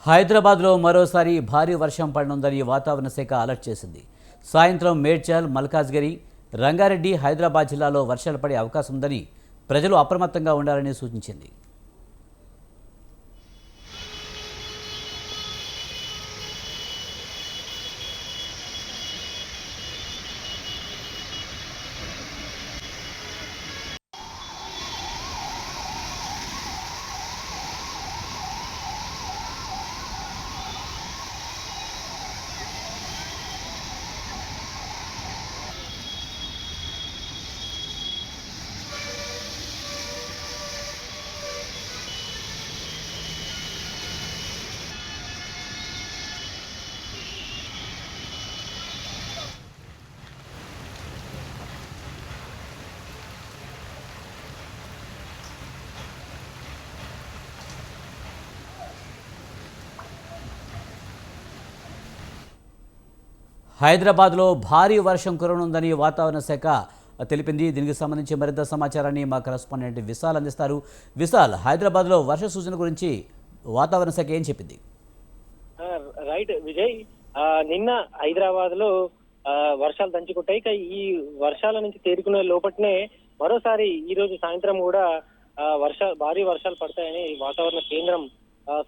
హైదరాబాద్లో మరోసారి భారీ వర్షం పడనుందని వాతావరణ శాఖ అలర్ట్ చేసింది. సాయంత్రం మేడ్చల్, మల్కాజ్గిరి, రంగారెడ్డి, హైదరాబాద్ జిల్లాలో వర్షాలు పడే అవకాశం ఉందని ప్రజలు అప్రమత్తంగా ఉండాలని సూచించింది. హైదరాబాద్లో భారీ వర్షం కురవనుందని వాతావరణ శాఖ తెలిపింది. దీనికి సంబంధించి మరింత సమాచారాన్ని మా కరెస్పాండెంట్ విశాల్ అందిస్తారు. విశాల్, హైదరాబాద్లో వర్ష సూచన గురించి వాతావరణ శాఖ ఏం చెప్పింది? రైట్ విజయ్, నిన్న హైదరాబాద్ లో వర్షాలు దంచుకుంటాయి. ఇక ఈ వర్షాల నుంచి తేరుకునే లోపట్నే మరోసారి ఈ రోజు సాయంత్రం కూడా భారీ వర్షాలు పడతాయని వాతావరణ కేంద్రం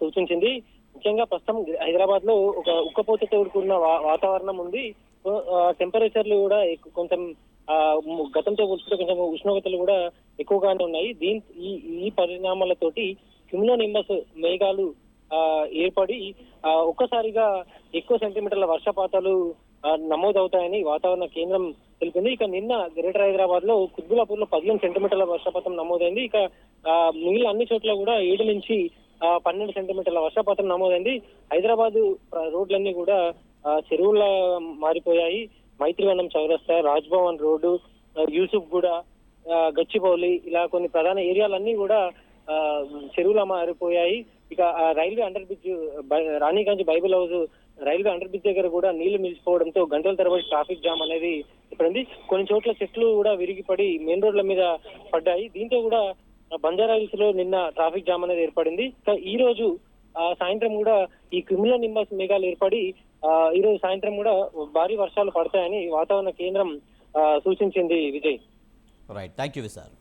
సూచించింది. ముఖ్యంగా ప్రస్తుతం హైదరాబాద్ లో ఒక ఉక్కపోతతో కూడుకున్న వాతావరణం ఉంది. టెంపరేచర్లు కూడా కొంచెం గతంతో పోల్చుకుంటే కొంచెం ఉష్ణోగ్రతలు కూడా ఎక్కువగానే ఉన్నాయి. ఈ పరిణామాలతోటి క్యుములో నింబస్ మేఘాలు ఏర్పడి ఒక్కసారిగా ఎక్కువ సెంటీమీటర్ల వర్షపాతాలు నమోదవుతాయని వాతావరణ కేంద్రం తెలిపింది. ఇక నిన్న గ్రేటర్ హైదరాబాద్ లో కుత్బులాపూర్ లో 15 సెంటీమీటర్ల వర్షపాతం నమోదైంది. ఇక మిగిలిన అన్ని చోట్ల కూడా 7 నుంచి 12 సెంటీమీటర్ల వర్షపాతం నమోదైంది. హైదరాబాద్ రోడ్లన్నీ కూడా చెరువుల మారిపోయాయి. మైత్రివనం చౌరస్తా, రాజ్భవన్ రోడ్డు, యూసుఫ్ గూడ, గచ్చిబౌలి, ఇలా కొన్ని ప్రధాన ఏరియాలన్నీ కూడా చెరువులా మారిపోయాయి. ఇక railway under bridge, Raniganj Bible house railway under bridge దగ్గర కూడా నీళ్లు నిలిచిపోవడంతో గంటల తరబడి ట్రాఫిక్ జామ్ అనేది ఇప్పుడుంది. కొన్ని చోట్ల చెట్లు కూడా విరిగిపడి మెయిన్ రోడ్ల మీద పడ్డాయి. దీంతో కూడా బంజారాహిల్స్ లో నిన్న ట్రాఫిక్ జామ్ అనేది ఏర్పడింది. ఈ రోజు సాయంత్రం కూడా ఈ క్రిమిలో నింబస్ మేఘాలు ఏర్పడి ఈ రోజు సాయంత్రం కూడా భారీ వర్షాలు పడతాయని వాతావరణ కేంద్రం సూచించింది. Vijay, right, thank you Vishal.